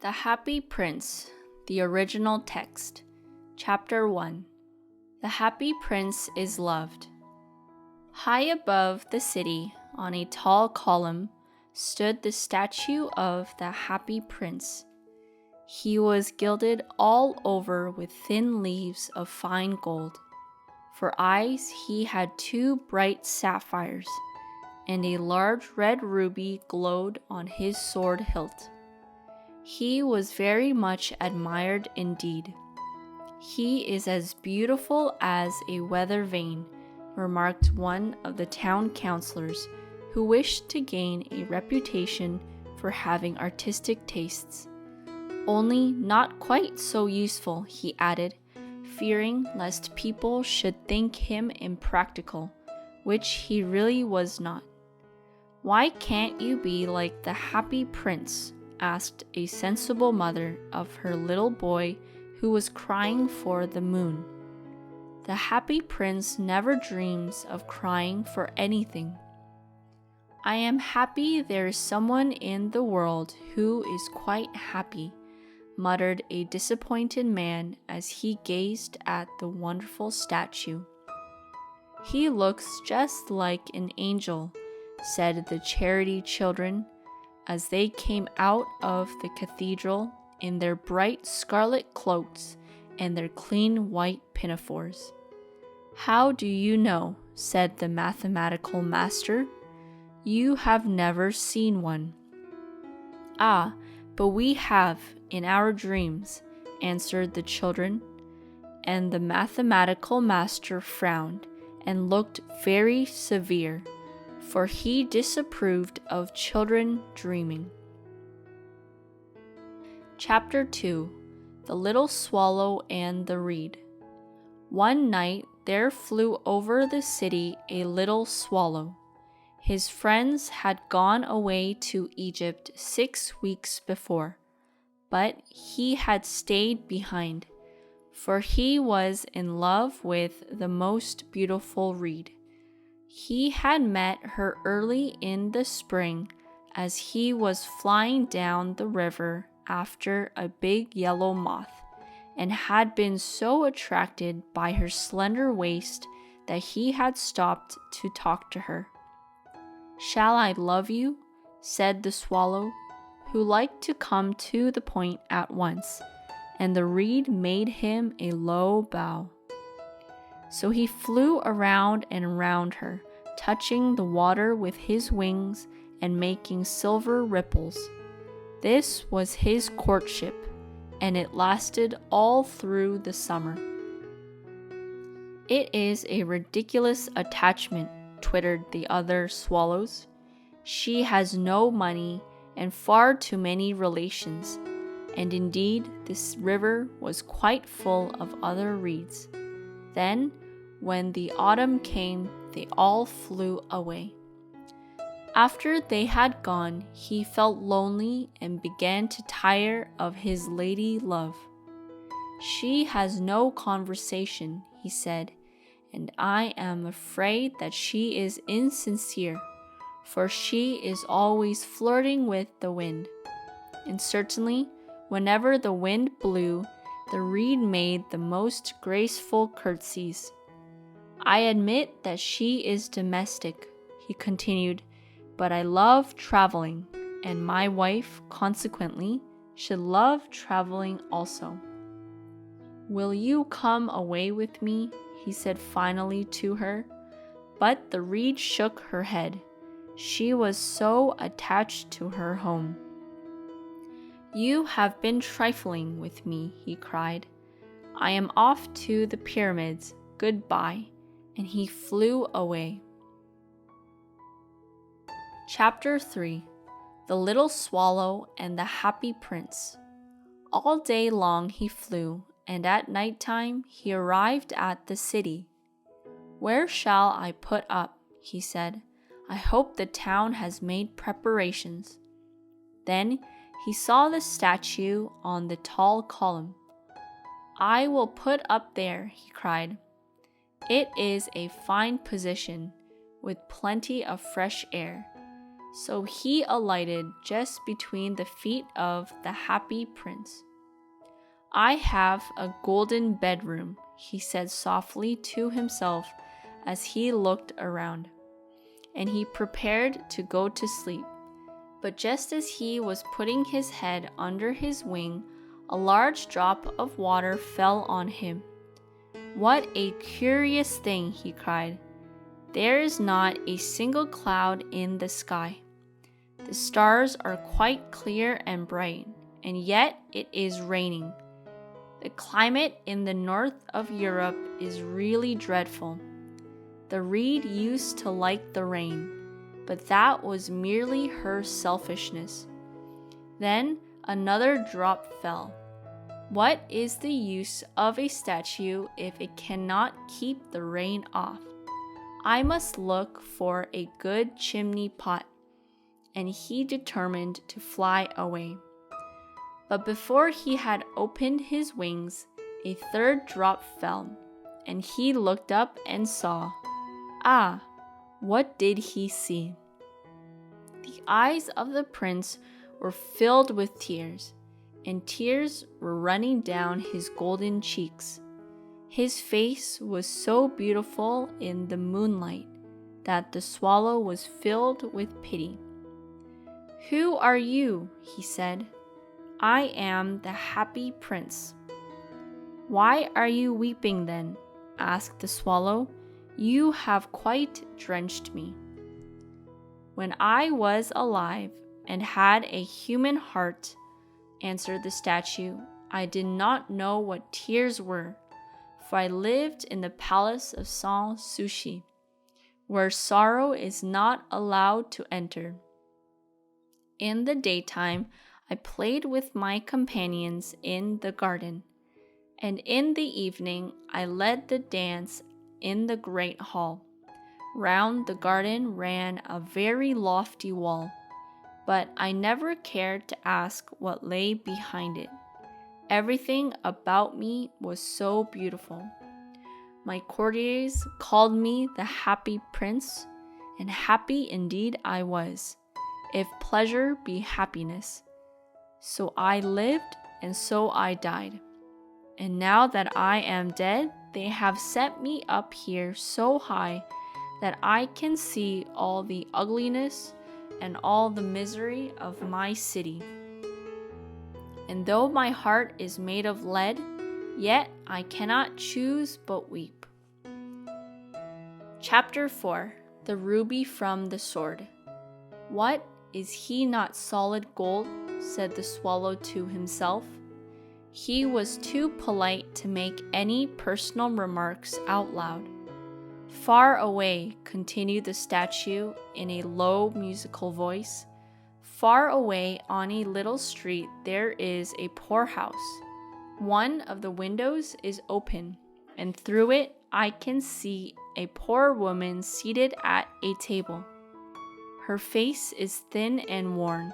The Happy Prince, the original text, Chapter 1. The Happy Prince is loved. High above the city, on a tall column, stood the statue of the Happy Prince. He was gilded all over with thin leaves of fine gold. For eyes he had 2 bright sapphires, and a large red ruby glowed on his sword hilt. He was very much admired indeed. "He is as beautiful as a weather vane," remarked one of the town councillors, who wished to gain a reputation for having artistic tastes. "Only not quite so useful," he added, fearing lest people should think him impractical, which he really was not. "Why can't you be like the Happy Prince?" asked a sensible mother of her little boy who was crying for the moon. "The Happy Prince never dreams of crying for anything." "I am happy there is someone in the world who is quite happy," muttered a disappointed man as he gazed at the wonderful statue. "He looks just like an angel," said the charity children, as they came out of the cathedral in their bright scarlet cloaks and their clean white pinafores. "How do you know?" said the mathematical master. "You have never seen one." "Ah, but we have in our dreams," answered the children, and the mathematical master frowned and looked very severe, for he disapproved of children dreaming. Chapter 2. The Little Swallow and the Reed. One night there flew over the city a little swallow. His friends had gone away to Egypt 6 weeks before, but he had stayed behind, for he was in love with the most beautiful reed. He had met her early in the spring as he was flying down the river after a big yellow moth, and had been so attracted by her slender waist that he had stopped to talk to her. "Shall I love you?" said the swallow, who liked to come to the point at once, and the reed made him a low bow. So he flew around and around her, touching the water with his wings and making silver ripples. This was his courtship, and it lasted all through the summer. "It is a ridiculous attachment," twittered the other swallows. "She has no money and far too many relations," and indeed this river was quite full of other reeds. Then, when the autumn came, they all flew away. After they had gone, he felt lonely and began to tire of his lady love. "She has no conversation," he said, "and I am afraid that she is insincere, for she is always flirting with the wind." And certainly, whenever the wind blew, the reed made the most graceful curtsies. "I admit that she is domestic," he continued, "but I love traveling, and my wife, consequently, should love traveling also. Will you come away with me?" he said finally to her. But the reed shook her head. She was so attached to her home. "You have been trifling with me," he cried. "I am off to the pyramids. Goodbye." And he flew away. Chapter 3. The Little Swallow and the Happy Prince. All day long he flew, and at night time he arrived at the city. "Where shall I put up?" he said. "I hope the town has made preparations." Then he saw the statue on the tall column. "I will put up there," he cried. "It is a fine position, with plenty of fresh air. So he alighted just between the feet of the happy prince. "I have a golden bedroom," he said softly to himself as he looked around, and he prepared to go to sleep. But just as he was putting his head under his wing, a large drop of water fell on him. "What a curious thing," he cried. "There is not a single cloud in the sky. The stars are quite clear and bright, and yet it is raining. The climate in the north of Europe is really dreadful. The reed used to like the rain, but that was merely her selfishness." Then another drop fell. "What is the use of a statue if it cannot keep the rain off? I must look for a good chimney pot." And he determined to fly away. But before he had opened his wings, a third drop fell, and he looked up and saw. What did he see? The eyes of the prince were filled with tears, and tears were running down his golden cheeks. His face was so beautiful in the moonlight that the swallow was filled with pity. "Who are you?" he said. "I am the happy prince." "Why are you weeping then?" asked the swallow. "You have quite drenched me." "When I was alive and had a human heart," answered the statue, "I did not know what tears were, for I lived in the palace of Sans Souci, where sorrow is not allowed to enter. In the daytime, I played with my companions in the garden, and in the evening I led the dance in the great hall. Round the garden ran a very lofty wall, but I never cared to ask what lay behind it. Everything about me was so beautiful. My courtiers called me the happy prince, and happy indeed I was, if pleasure be happiness. So I lived, and so I died. And now that I am dead, they have set me up here so high that I can see all the ugliness and all the misery of my city. And though my heart is made of lead, yet I cannot choose but weep." Chapter 4. The Ruby from the Sword. "What, is he not solid gold?" said the swallow to himself. He was too polite to make any personal remarks out loud. "Far away," continued the statue in a low musical voice, "far away on a little street there is a poorhouse. One of the windows is open, and through it I can see a poor woman seated at a table. Her face is thin and worn,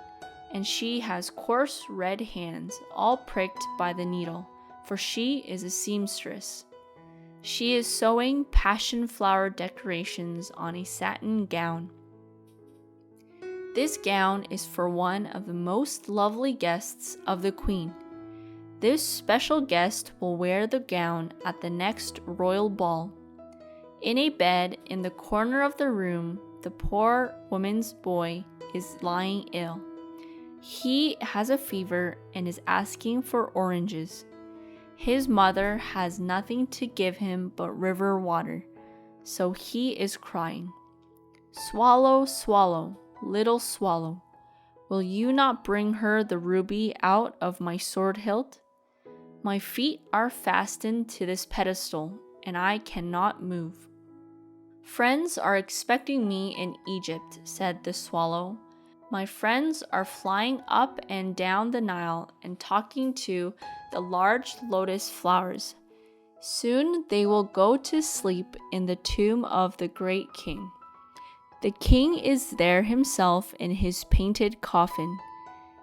and she has coarse red hands, all pricked by the needle, for she is a seamstress. She is sewing passion flower decorations on a satin gown. This gown is for one of the most lovely guests of the queen. This special guest will wear the gown at the next royal ball. In a bed in the corner of the room, the poor woman's boy is lying ill. He has a fever and is asking for oranges. His mother has nothing to give him but river water, so he is crying. Swallow, swallow, little swallow, will you not bring her the ruby out of my sword hilt? My feet are fastened to this pedestal, and I cannot move. Friends are expecting me in Egypt, said the swallow. My friends are flying up and down the Nile and talking to the large lotus flowers. Soon they will go to sleep in the tomb of the great king. The king is there himself in his painted coffin.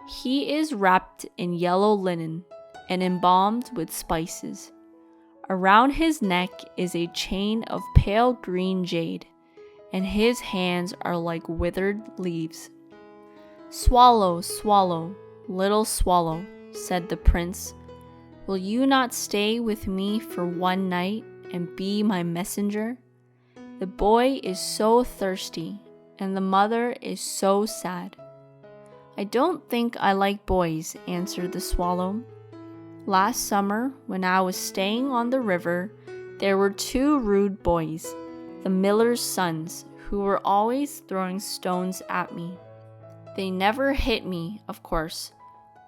He is wrapped in yellow linen and embalmed with spices. Around his neck is a chain of pale green jade, and his hands are like withered leaves. Swallow, swallow, little swallow, said the prince. Will you not stay with me for one night and be my messenger? The boy is so thirsty, and the mother is so sad. I don't think I like boys, answered the swallow. Last summer, when I was staying on the river, there were two rude boys, the miller's sons, who were always throwing stones at me. They never hit me, of course.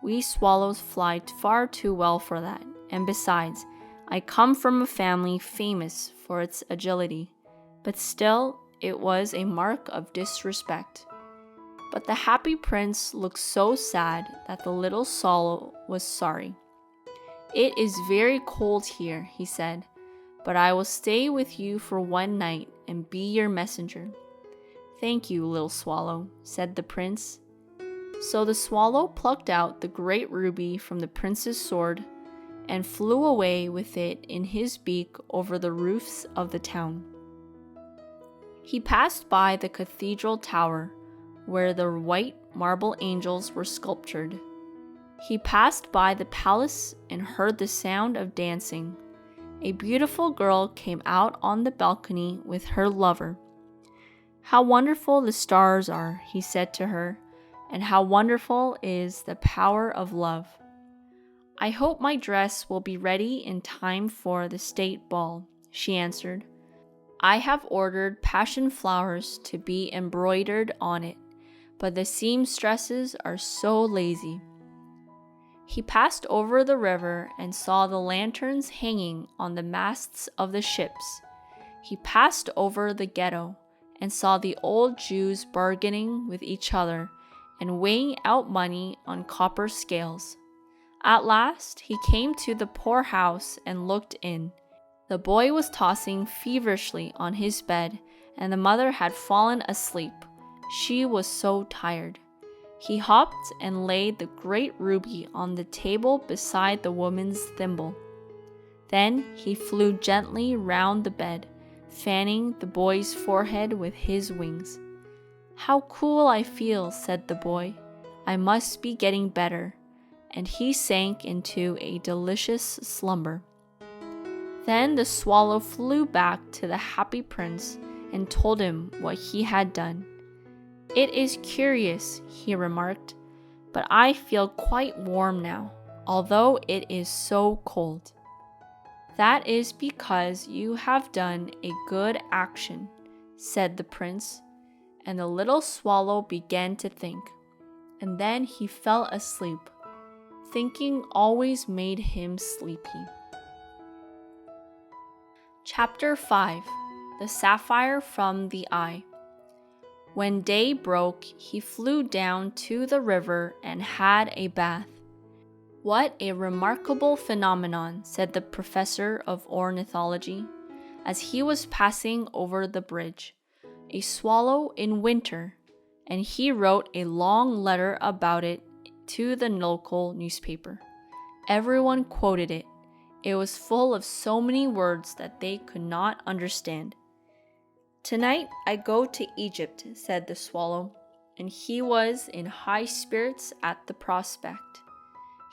We swallows fly far too well for that, and besides, I come from a family famous for its agility, but still, it was a mark of disrespect. But the happy prince looked so sad that the little swallow was sorry. It is very cold here, he said, but I will stay with you for one night and be your messenger. Thank you, little swallow, said the prince. So the swallow plucked out the great ruby from the prince's sword and flew away with it in his beak over the roofs of the town. He passed by the cathedral tower, where the white marble angels were sculptured. He passed by the palace and heard the sound of dancing. A beautiful girl came out on the balcony with her lover. How wonderful the stars are, he said to her, and how wonderful is the power of love. I hope my dress will be ready in time for the state ball, she answered. I have ordered passion flowers to be embroidered on it, but the seamstresses are so lazy. He passed over the river and saw the lanterns hanging on the masts of the ships. He passed over the ghetto and saw the old Jews bargaining with each other and weighing out money on copper scales. At last, he came to the poorhouse and looked in. The boy was tossing feverishly on his bed, and the mother had fallen asleep. She was so tired. He hopped and laid the great ruby on the table beside the woman's thimble. Then he flew gently round the bed, fanning the boy's forehead with his wings. How cool I feel, said the boy. I must be getting better. And he sank into a delicious slumber. Then the swallow flew back to the happy prince and told him what he had done. It is curious, he remarked, but I feel quite warm now, although it is so cold. That is because you have done a good action, said the prince, and the little swallow began to think, and then he fell asleep. Thinking always made him sleepy. Chapter 5. The Sapphire from the Eye. When day broke, he flew down to the river and had a bath. What a remarkable phenomenon, said the professor of ornithology, as he was passing over the bridge. A swallow in winter, and he wrote a long letter about it to the local newspaper. Everyone quoted it. It was full of so many words that they could not understand. Tonight I go to Egypt, said the swallow, and he was in high spirits at the prospect.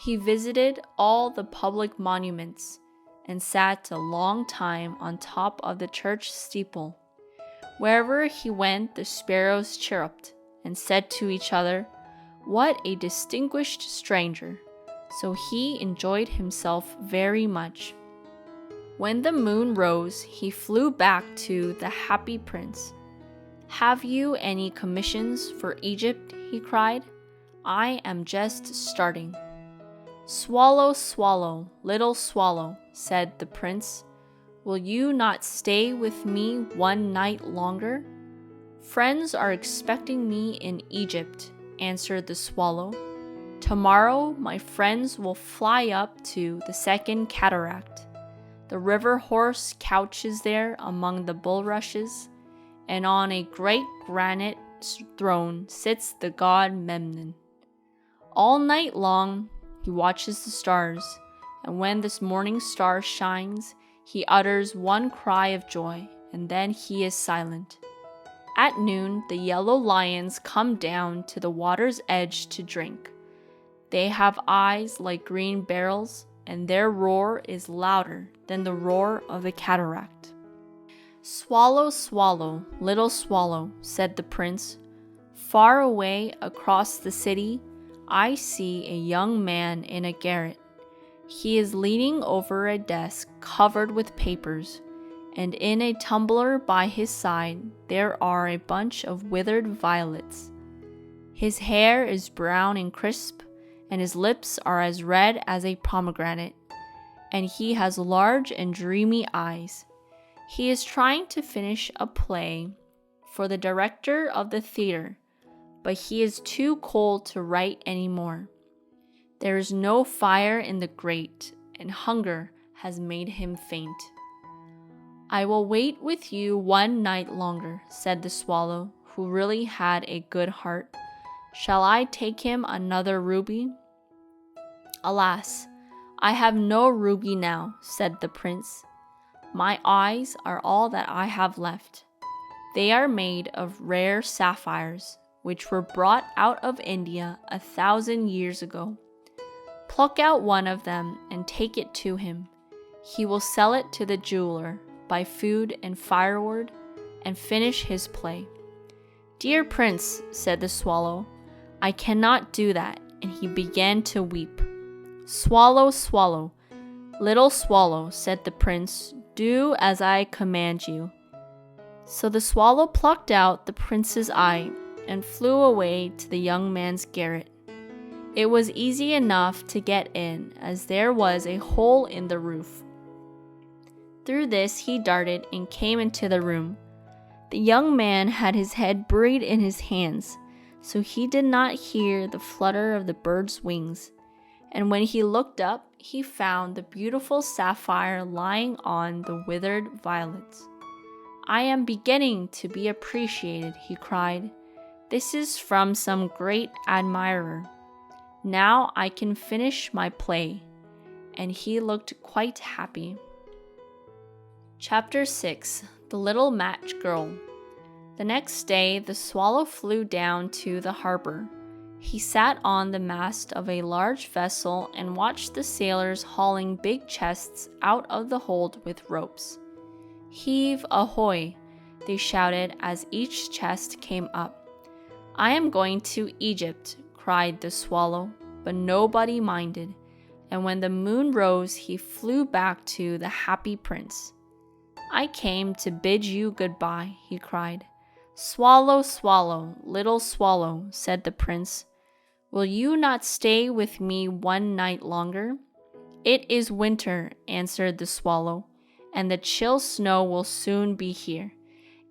He visited all the public monuments and sat a long time on top of the church steeple. Wherever he went, the sparrows chirruped and said to each other, "What a distinguished stranger!" So he enjoyed himself very much. When the moon rose, he flew back to the happy prince. "Have you any commissions for Egypt?" he cried. "I am just starting." "Swallow, swallow, little swallow," said the prince. "Will you not stay with me one night longer?" "Friends are expecting me in Egypt," answered the swallow. "Tomorrow my friends will fly up to the second cataract. The river horse couches there among the bulrushes, and on a great granite throne sits the god Memnon. All night long he watches the stars, and when this morning star shines, he utters one cry of joy, and then he is silent. At noon, the yellow lions come down to the water's edge to drink. They have eyes like green barrels, and their roar is louder than the roar of a cataract. "Swallow, swallow, little swallow," said the prince. "Far away across the city, I see a young man in a garret. He is leaning over a desk covered with papers, and in a tumbler by his side there are a bunch of withered violets. His hair is brown and crisp, and his lips are as red as a pomegranate, and he has large and dreamy eyes. He is trying to finish a play for the director of the theater, but he is too cold to write any more. There is no fire in the grate, and hunger has made him faint." "I will wait with you one night longer," said the swallow, who really had a good heart. "Shall I take him another ruby?" "Alas, I have no ruby now," said the prince. "My eyes are all that I have left. They are made of rare sapphires, which were brought out of India 1,000 years ago. Pluck out one of them and take it to him. He will sell it to the jeweler, buy food and firewood, and finish his play." "Dear prince," said the swallow, "I cannot do that," and he began to weep. "Swallow, swallow, little swallow," said the prince, "do as I command you." So the swallow plucked out the prince's eye and flew away to the young man's garret. It was easy enough to get in, as there was a hole in the roof. Through this he darted and came into the room. The young man had his head buried in his hands, so he did not hear the flutter of the bird's wings. And when he looked up, he found the beautiful sapphire lying on the withered violets. "I am beginning to be appreciated," he cried. "This is from some great admirer. Now I can finish my play." And he looked quite happy. Chapter 6. The Little Match Girl. The next day, the swallow flew down to the harbor. He sat on the mast of a large vessel and watched the sailors hauling big chests out of the hold with ropes. "Heave ahoy!" they shouted as each chest came up. "I am going to Egypt," cried the swallow, but nobody minded, and when the moon rose, he flew back to the happy prince. "I came to bid you goodbye," he cried. "Swallow, swallow, little swallow," said the prince. "Will you not stay with me one night longer?" "It is winter," answered the swallow, "and the chill snow will soon be here.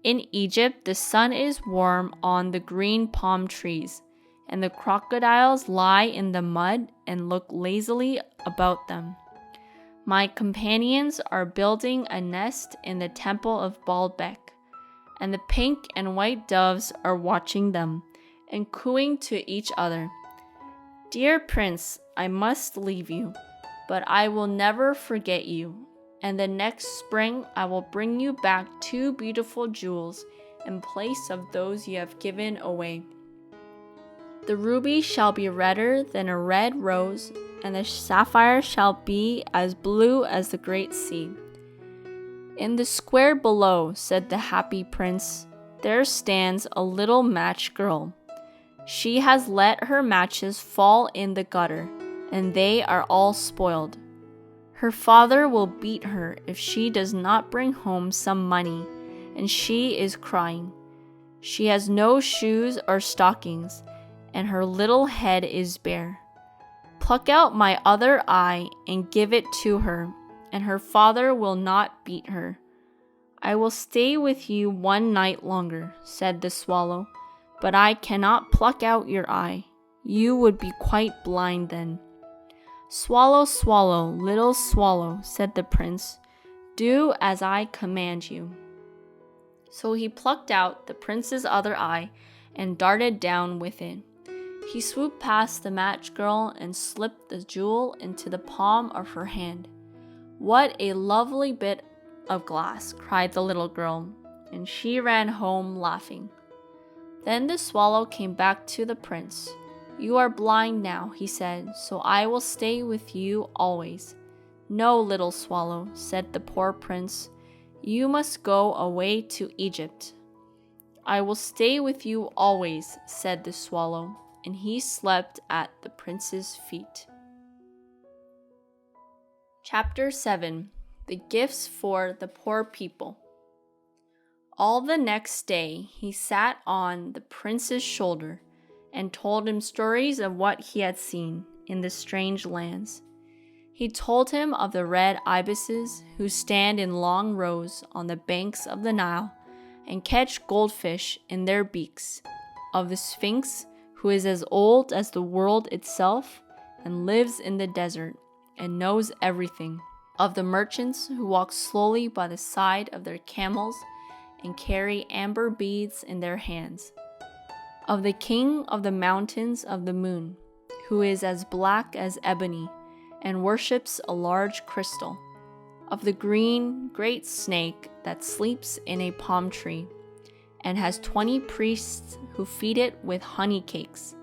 In Egypt, the sun is warm on the green palm trees, and the crocodiles lie in the mud and look lazily about them. My companions are building a nest in the temple of Baalbek, and the pink and white doves are watching them and cooing to each other. Dear prince, I must leave you, but I will never forget you, and the next spring I will bring you back 2 beautiful jewels in place of those you have given away. The ruby shall be redder than a red rose, and the sapphire shall be as blue as the great sea." "In the square below," said the happy prince, "there stands a little match girl. She has let her matches fall in the gutter, and they are all spoiled. Her father will beat her if she does not bring home some money, and she is crying. She has no shoes or stockings, and her little head is bare. Pluck out my other eye and give it to her, and her father will not beat her." "I will stay with you one night longer," said the swallow, "but I cannot pluck out your eye. You would be quite blind then." "Swallow, swallow, little swallow," said the prince, "do as I command you." So he plucked out the prince's other eye and darted down with it. He swooped past the match girl and slipped the jewel into the palm of her hand. "What a lovely bit of glass," cried the little girl. and she ran home laughing. Then the swallow came back to the prince. "You are blind now," he said, "so I will stay with you always." "No, little swallow," said the poor prince. "You must go away to Egypt." "I will stay with you always," said the swallow, and he slept at the prince's feet. Chapter 7. The Gifts for the Poor People. All the next day he sat on the prince's shoulder and told him stories of what he had seen in the strange lands. He told him of the red ibises who stand in long rows on the banks of the Nile and catch goldfish in their beaks, of the Sphinx who is as old as the world itself and lives in the desert and knows everything, of the merchants who walk slowly by the side of their camels and carry amber beads in their hands, of the king of the mountains of the moon, who is as black as ebony and worships a large crystal, of the green, great snake that sleeps in a palm tree and has 20 priests who feed it with honey cakes,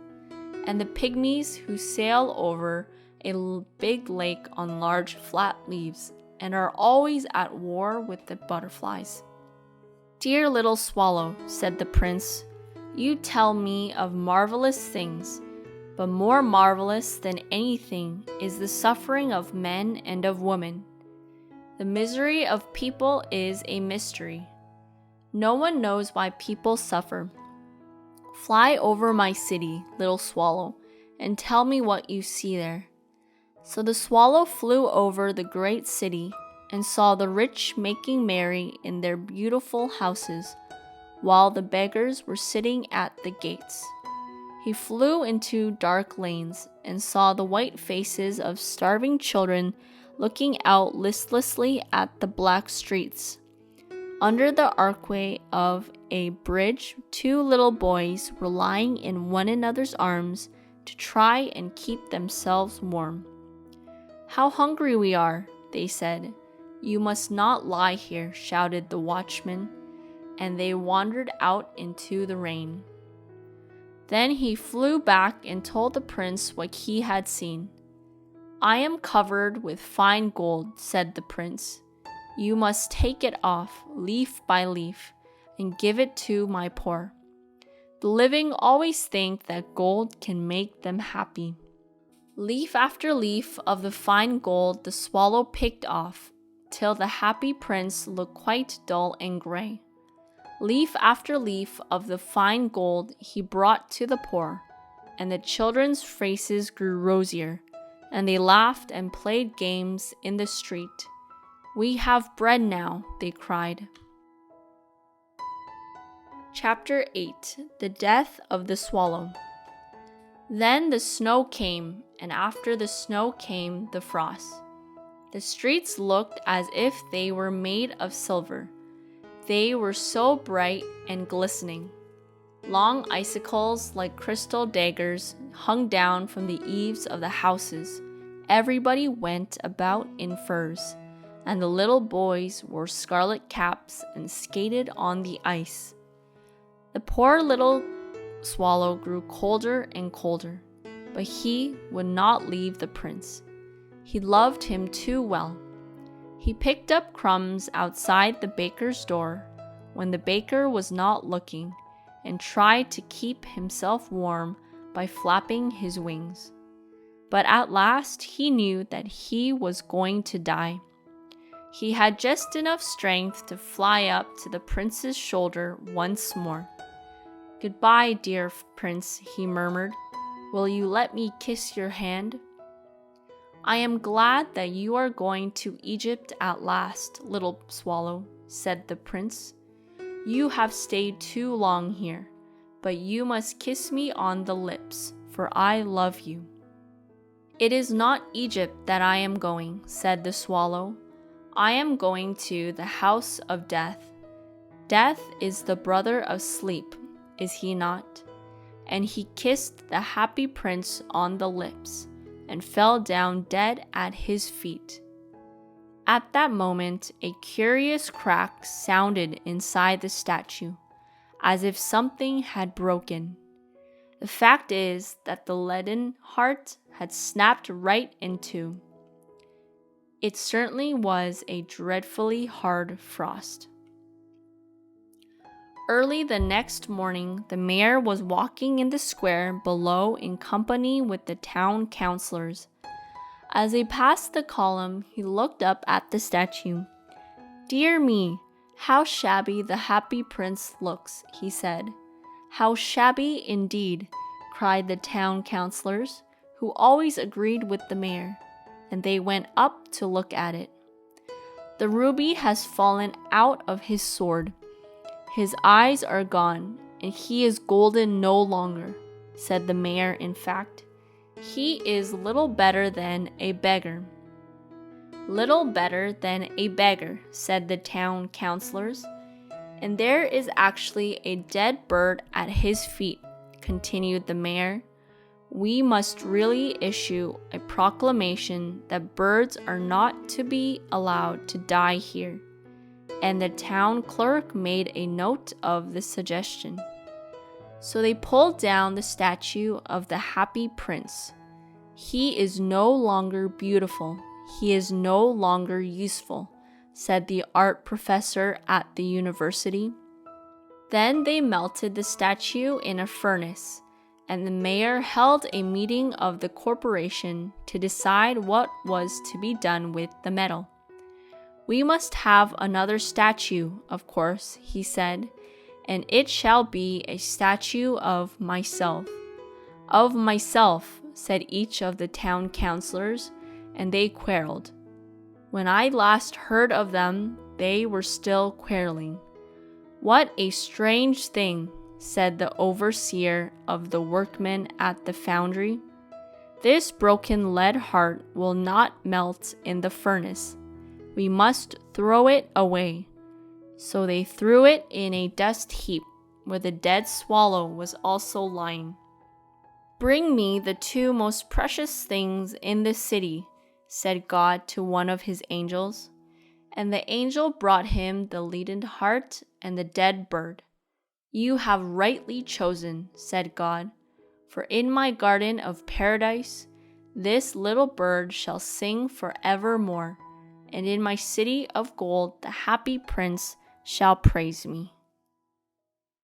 and the pygmies who sail over a big lake on large flat leaves and are always at war with the butterflies. "Dear little swallow," said the prince, "you tell me of marvelous things, but more marvelous than anything is the suffering of men and of women. The misery of people is a mystery. No one knows why people suffer. Fly over my city, little swallow, and tell me what you see there." So the swallow flew over the great city and saw the rich making merry in their beautiful houses, while the beggars were sitting at the gates. He flew into dark lanes and saw the white faces of starving children looking out listlessly at the black streets. Under the archway of a bridge, 2 little boys were lying in one another's arms to try and keep themselves warm. "How hungry we are," they said. "You must not lie here," shouted the watchman, and they wandered out into the rain. Then he flew back and told the prince what he had seen. "I am covered with fine gold," said the prince. "You must take it off, leaf by leaf, and give it to my poor. The living always think that gold can make them happy." Leaf after leaf of the fine gold the swallow picked off, till the happy prince looked quite dull and gray. Leaf after leaf of the fine gold he brought to the poor, and the children's faces grew rosier, and they laughed and played games in the street. "We have bread now," they cried. Chapter 8. The Death of the Swallow. Then the snow came, and after the snow came the frost. The streets looked as if they were made of silver. They were so bright and glistening. Long icicles like crystal daggers hung down from the eaves of the houses. Everybody went about in furs, and the little boys wore scarlet caps and skated on the ice. The poor little swallow grew colder and colder, but he would not leave the prince. He loved him too well. He picked up crumbs outside the baker's door when the baker was not looking, and tried to keep himself warm by flapping his wings. But at last he knew that he was going to die. He had just enough strength to fly up to the prince's shoulder once more. "Goodbye, dear prince," he murmured. "Will you let me kiss your hand?" "I am glad that you are going to Egypt at last, little swallow," said the prince. "You have stayed too long here, but you must kiss me on the lips, for I love you." "It is not Egypt that I am going," said the swallow. "I am going to the house of death. Death is the brother of sleep, is he not?" And he kissed the happy prince on the lips and fell down dead at his feet. At that moment, a curious crack sounded inside the statue, as if something had broken. The fact is that the leaden heart had snapped right in two. It certainly was a dreadfully hard frost. Early the next morning, the mayor was walking in the square below in company with the town councilors. As they passed the column, he looked up at the statue. "Dear me, how shabby the happy prince looks," he said. "How shabby indeed," cried the town councilors, who always agreed with the mayor, and they went up to look at it. "The ruby has fallen out of his sword. His eyes are gone, and he is golden no longer," said the mayor. "In fact, he is little better than a beggar." "Little better than a beggar," said the town councilors. "And there is actually a dead bird at his feet," continued the mayor. "We must really issue a proclamation that birds are not to be allowed to die here." And the town clerk made a note of the suggestion. So they pulled down the statue of the happy prince. "He is no longer beautiful. He is no longer useful," said the art professor at the university. Then they melted the statue in a furnace, and the mayor held a meeting of the corporation to decide what was to be done with the metal. "We must have another statue, of course," he said, "and it shall be a statue of myself." "Of myself," said each of the town councilors, and they quarreled. When I last heard of them, they were still quarreling. "What a strange thing," said the overseer of the workmen at the foundry. "This broken lead heart will not melt in the furnace. We must throw it away." So they threw it in a dust heap where the dead swallow was also lying. "Bring me the two most precious things in the city," said God to one of his angels. And the angel brought him the leaden heart and the dead bird. "You have rightly chosen," said God, "for in my garden of paradise this little bird shall sing forevermore, and in my city of gold the happy prince shall praise me."